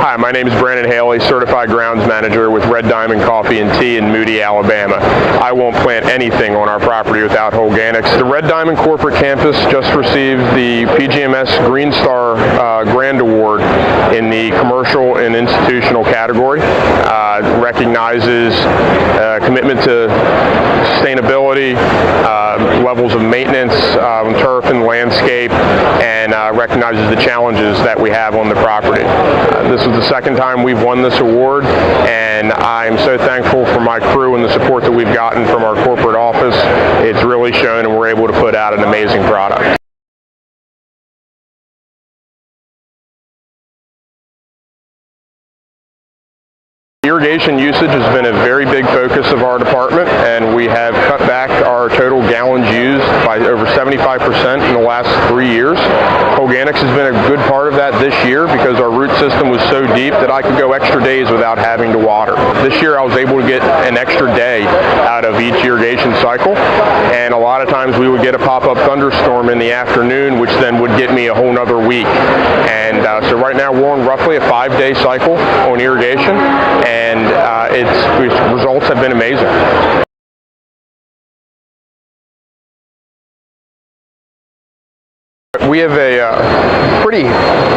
Hi, my name is Brandon Haley, Certified Grounds Manager with Red Diamond Coffee and Tea in Moody, Alabama. I won't plant anything on our property without Holganix. The Red Diamond Corporate Campus just received the PGMS Green Star Grand Award in the commercial and institutional category. Recognizes commitment to sustainability, levels of maintenance, turf and landscape, and recognizes the challenges that we have on the property. This is the second time we've won this award, and I'm so thankful for my crew and the support that we've gotten from our corporate office. It's really shown, and we're able to put out an amazing product. Irrigation usage has been a very big focus of our department, and we have cut back our total gallons used by over 75% in the last 3 years. Holganix has been a good part of that this year because our root system was so deep that I could go extra days without having to water. This year I was able to get an extra day out of each irrigation cycle, and a lot of times we would get a pop-up thunderstorm in the afternoon, which then would get me a whole nother week. And so right now we're on roughly a 5-day cycle on irrigation, and its results have been amazing. We have a pretty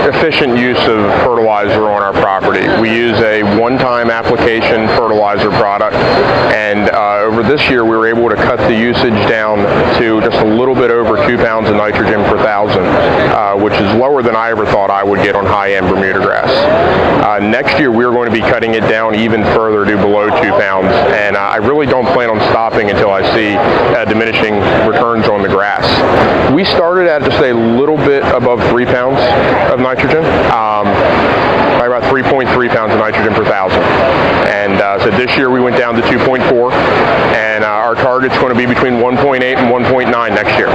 efficient use of fertilizer on our property. We use a one-time application fertilizer product, and over this year we were able to cut the usage down to just a little bit over 2 pounds of nitrogen per thousand, which is lower than I ever thought I would get on high-end Bermuda grass. Next year we're going to be cutting it down even further to below 2 pounds, and I really don't plan on stopping until I see diminishing returns on the grass. We started at just a little bit above 3 pounds of nitrogen, by about 3.3 pounds of nitrogen per thousand. And so this year we went down to 2.4, and our target's going to be between 1.8 and 1.9 next year.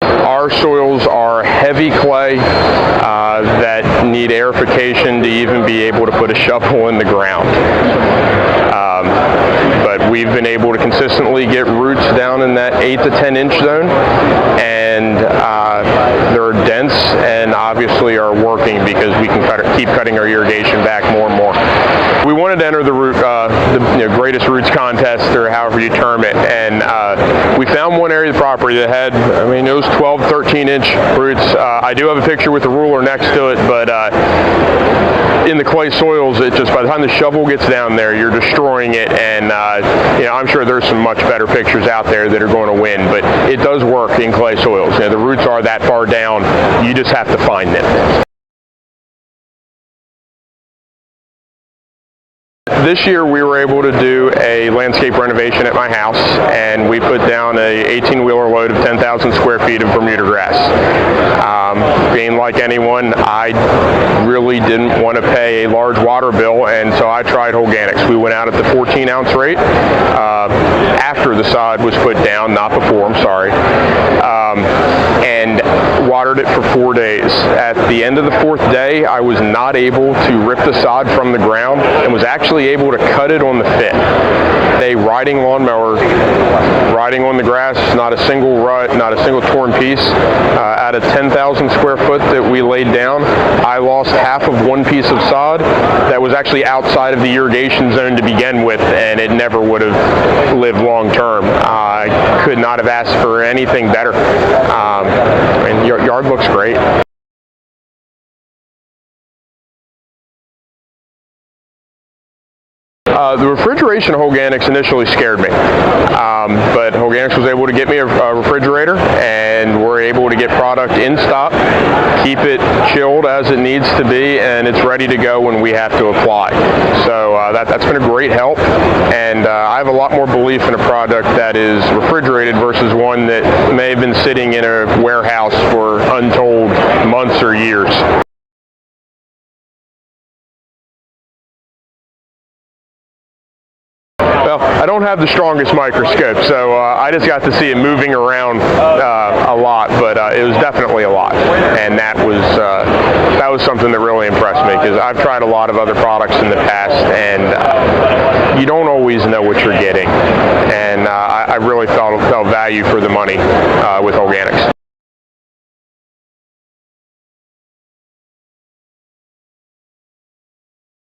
Our soils are heavy clay that need aerification to even be able to put a shovel in the ground. But we've been able to consistently get roots down in that 8 to 10 inch zone, and they're dense and obviously are working because we can keep cutting our irrigation back more and more. We wanted to enter the greatest roots contest, or however you term it, and we found one area of the property that had, those 12, 13 inch roots. I do have a picture with the ruler next to it, but in the clay soils, it just, by the time the shovel gets down there, you're destroying it, and I'm sure there's some much better pictures out there that are going to win, but it does work in clay soils. The roots are that far down, you just have to find them. This year we were able to do a landscape renovation at my house, and we put down a 18-wheeler load of 10,000 square feet of Bermuda grass. Being like anyone, I really didn't want to pay a large water bill, and so I tried Holganix. We went out at the 14-ounce rate after the sod was put down, not before, I'm sorry, and watered it for 4 days. At the end of the 4th day, I was not able to rip the sod from the ground and was actually able to cut it on the fit. A riding lawnmower, riding on the grass, not a single rut, not a single torn piece. Out of 10,000 square foot that we laid down, I lost half of one piece of sod that was actually outside of the irrigation zone to begin with, and it never would have lived long term. I could not have asked for anything better. Your yard looks great. The refrigeration of Holganix initially scared me, but Holganix was able to get me a refrigerator, and we're able to get product in stock, keep it chilled as it needs to be, and it's ready to go when we have to apply. So that's been a great help, and I have a lot more belief in a product that is refrigerated versus one that may have been sitting in a warehouse for untold months or years. Well, I don't have the strongest microscope, so I just got to see it moving around a lot, but it was definitely a lot, and that was something that really impressed me, because I've tried a lot of other products in the past, and you don't always know what you're getting, and I really felt value for the money with Holganix.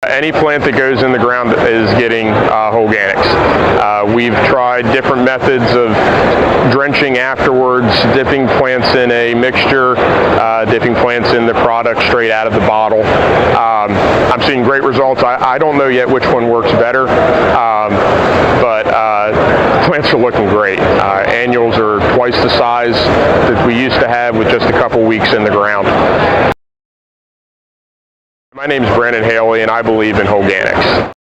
Any plant that goes in the ground is getting Holganix. We've tried different methods of drenching afterwards, dipping plants in a mixture, dipping plants in the product straight out of the bottle. I'm seeing great results. I don't know yet which one works better, but plants are looking great. Annuals are twice the size that we used to have with just a couple weeks in the ground. My name is Brandon Haley, and I believe in Holganix.